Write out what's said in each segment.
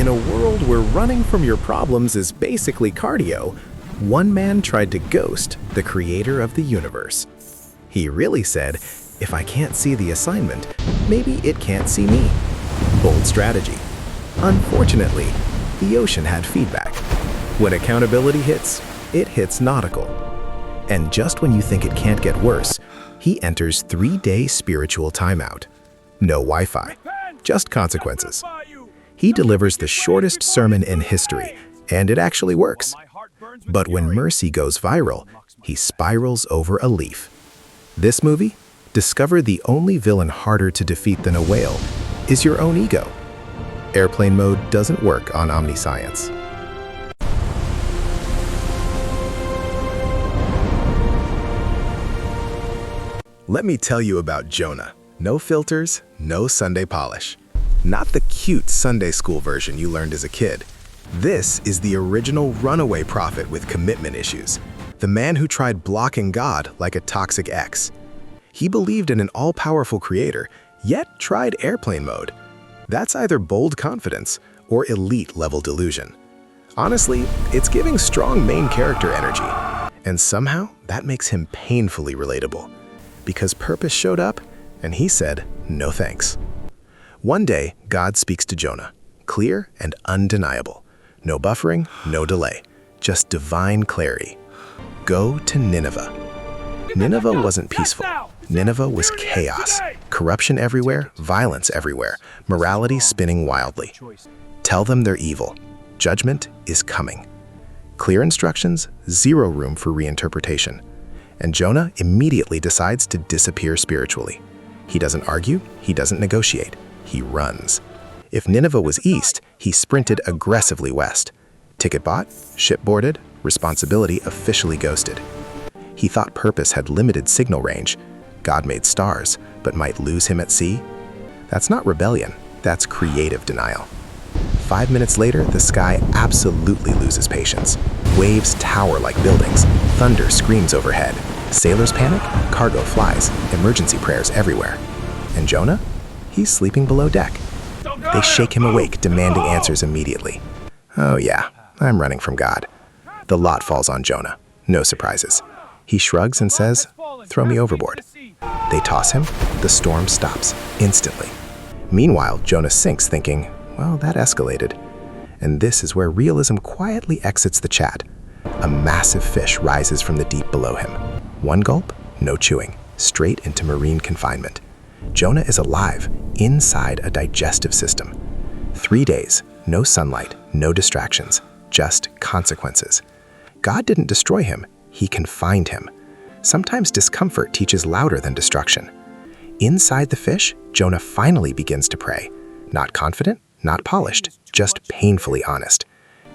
In a world where running from your problems is basically cardio, one man tried to ghost the creator of the universe. He really said, "If I can't see the assignment, maybe it can't see me." Bold strategy. Unfortunately, the ocean had feedback. When accountability hits, it hits nautical. And just when you think it can't get worse, he enters 3-day spiritual timeout. No Wi-Fi, just consequences. He delivers the shortest sermon in history, and it actually works. But when mercy goes viral, he spirals over a leaf. This movie, discover the only villain harder to defeat than a whale is your own ego. Airplane mode doesn't work on omniscience. Let me tell you about Jonah. No filters, no Sunday polish. Not the cute Sunday school version you learned as a kid. This is the original runaway prophet with commitment issues. The man who tried blocking God like a toxic ex. He believed in an all-powerful creator, yet tried airplane mode. That's either bold confidence or elite-level delusion. Honestly, it's giving strong main character energy. And somehow, that makes him painfully relatable. Because purpose showed up, and he said, no thanks. One day, God speaks to Jonah, clear and undeniable. No buffering, no delay, just divine clarity. Go to Nineveh. Nineveh wasn't peaceful. Nineveh was chaos. Corruption everywhere, violence everywhere, morality spinning wildly. Tell them they're evil. Judgment is coming. Clear instructions, zero room for reinterpretation. And Jonah immediately decides to disappear spiritually. He doesn't argue, he doesn't negotiate, he runs. If Nineveh was east, he sprinted aggressively west. Ticket bought, ship boarded, responsibility officially ghosted. He thought purpose had limited signal range. God made stars, but might lose him at sea. That's not rebellion, that's creative denial. 5 minutes later, the sky absolutely loses patience. Waves tower like buildings, thunder screams overhead. Sailors panic, cargo flies, emergency prayers everywhere. And Jonah? He's sleeping below deck. They shake him awake, demanding answers immediately. Oh yeah, I'm running from God. The lot falls on Jonah. No surprises. He shrugs and says, throw me overboard. They toss him. The storm stops instantly. Meanwhile, Jonah sinks thinking, well, that escalated. And this is where realism quietly exits the chat. A massive fish rises from the deep below him. One gulp, no chewing, straight into marine confinement. Jonah is alive, inside a digestive system. 3 days, no sunlight, no distractions, just consequences. God didn't destroy him, he confined him. Sometimes discomfort teaches louder than destruction. Inside the fish, Jonah finally begins to pray. Not confident, not polished, just painfully honest.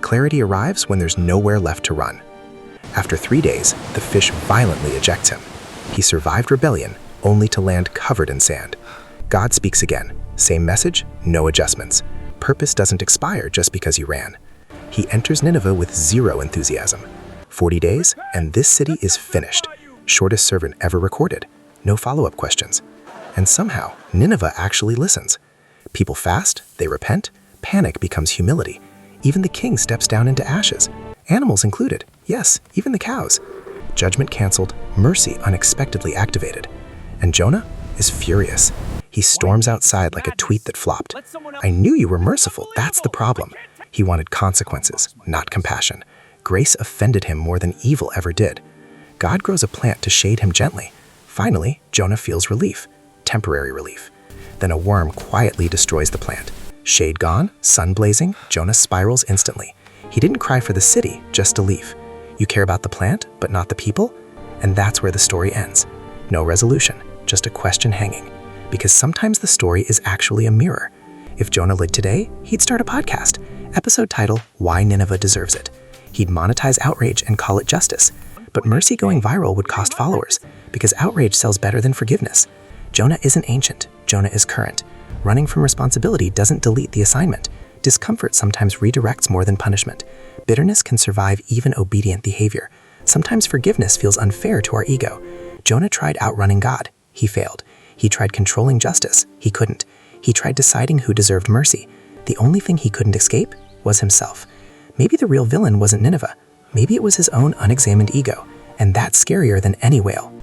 Clarity arrives when there's nowhere left to run. After 3 days, the fish violently ejects him. He survived rebellion, only to land covered in sand. God speaks again. Same message, no adjustments. Purpose doesn't expire just because he ran. He enters Nineveh with zero enthusiasm. 40 days, and this city is finished. Shortest sermon ever recorded. No follow-up questions. And somehow, Nineveh actually listens. People fast, they repent, panic becomes humility. Even the king steps down into ashes. Animals included, yes, even the cows. Judgment canceled, mercy unexpectedly activated. And Jonah is furious. He storms outside like a tweet that flopped. I knew you were merciful, that's the problem. He wanted consequences, not compassion. Grace offended him more than evil ever did. God grows a plant to shade him gently. Finally, Jonah feels relief, temporary relief. Then a worm quietly destroys the plant. Shade gone, sun blazing, Jonah spirals instantly. He didn't cry for the city, just a leaf. You care about the plant, but not the people? And that's where the story ends. No resolution, just a question hanging. Because sometimes the story is actually a mirror. If Jonah lived today, he'd start a podcast. Episode title, Why Nineveh Deserves It. He'd monetize outrage and call it justice. But mercy going viral would cost followers, because outrage sells better than forgiveness. Jonah isn't ancient, Jonah is current. Running from responsibility doesn't delete the assignment. Discomfort sometimes redirects more than punishment. Bitterness can survive even obedient behavior. Sometimes forgiveness feels unfair to our ego. Jonah tried outrunning God. He failed. He tried controlling justice. He couldn't. He tried deciding who deserved mercy. The only thing he couldn't escape was himself. Maybe the real villain wasn't Nineveh. Maybe it was his own unexamined ego, and that's scarier than any whale.